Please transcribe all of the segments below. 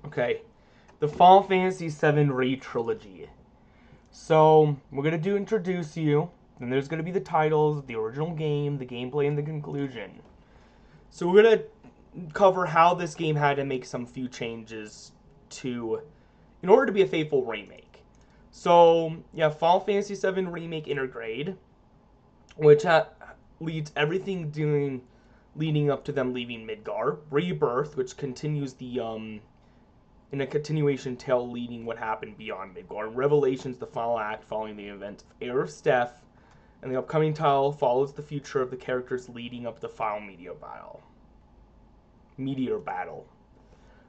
Okay, the Final Fantasy VII Re-Trilogy. So, we're going to introduce you, then there's going to be the titles, the original game, the gameplay, and the conclusion. So we're going to cover how this game had to make some few changes in order to be a faithful remake. So, yeah, Final Fantasy VII Remake Intergrade, which leads everything leading up to them leaving Midgar. Rebirth, which continues in a continuation tale leading what happened beyond Midgar. Revelations, the final act following the event of Heir of Steph, and the upcoming title follows the future of the characters leading up to the final Meteor Battle.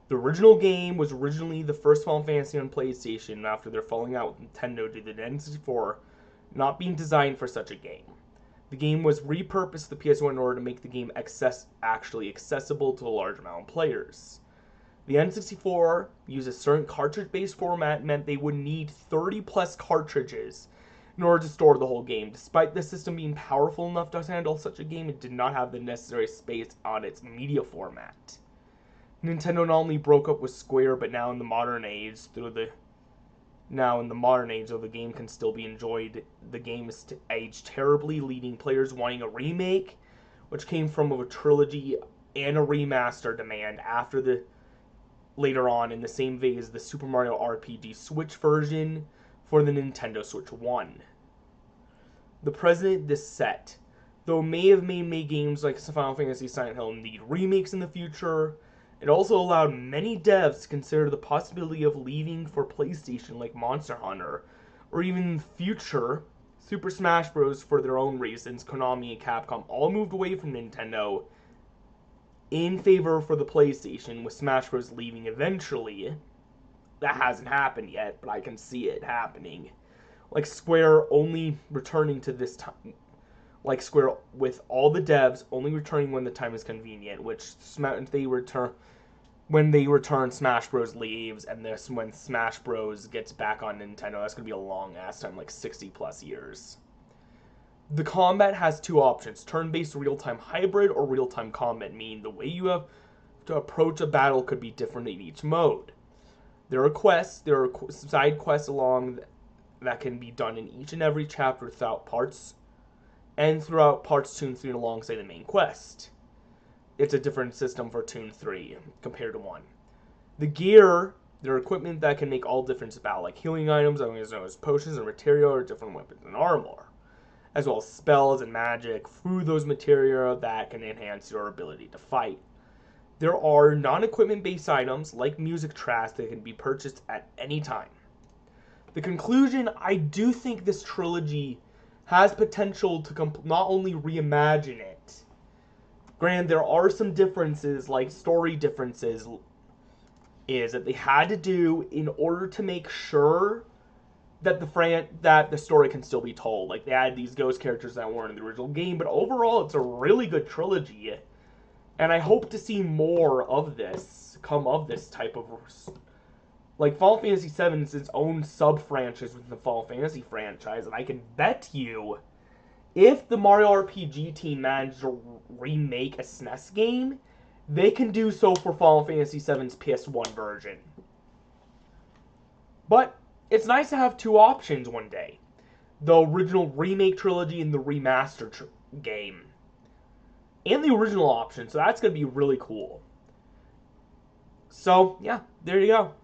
The original game was originally the first Final Fantasy on PlayStation after their falling out with Nintendo due to the N64 not being designed for such a game. The game was repurposed to the PS1 in order to make the game actually accessible to a large amount of players. The N64 used a certain cartridge-based format meant they would need 30 plus cartridges in order to store the whole game. Despite the system being powerful enough to handle such a game, it did not have the necessary space on its media format. Nintendo not only broke up with Square, but now in the modern age, though the game can still be enjoyed, the game is aged terribly, leading players wanting a remake, which came from a trilogy and a remaster demand later on in the same vein as the Super Mario RPG Switch version for the Nintendo Switch 1. The precedent this set, though may have made games like Final Fantasy Silent Hill need remakes in the future, it also allowed many devs to consider the possibility of leaving for PlayStation like Monster Hunter, or even in the future, Super Smash Bros. For their own reasons. Konami and Capcom all moved away from Nintendo in favor for the PlayStation, with Smash Bros. Leaving eventually. That hasn't happened yet, but I can see it happening. Like Square only returning to this time. Like Square, with all the devs only returning when the time is convenient, which when they return, Smash Bros. Leaves, and this when Smash Bros. Gets back on Nintendo, that's going to be a long ass time, like 60 plus years. The combat has two options: turn-based real-time hybrid or real-time combat, meaning the way you have to approach a battle could be different in each mode. There are side quests along that can be done in each and every chapter throughout parts 2 and 3 alongside the main quest. It's a different system for 2 and 3 compared to 1. The gear, there are equipment that can make all difference about, like healing items, otherwise known as potions or material, or different weapons and armor, as well as spells and magic through those material that can enhance your ability to fight. There are non-equipment based items like music tracks that can be purchased at any time. The conclusion, I do think this trilogy has potential to not only reimagine it. Granted, there are some differences, like story differences, that they had to do in order to make sure that the story can still be told. Like, they added these ghost characters that weren't in the original game, but overall, it's a really good trilogy. And I hope to see more of this come of this type of... Like, Final Fantasy VII is its own sub-franchise within the Final Fantasy franchise, and I can bet you, if the Mario RPG team managed to remake a SNES game, they can do so for Final Fantasy VII's PS1 version. But it's nice to have two options one day. The original remake trilogy and the remaster game. And the original option, so that's going to be really cool. So, yeah, there you go.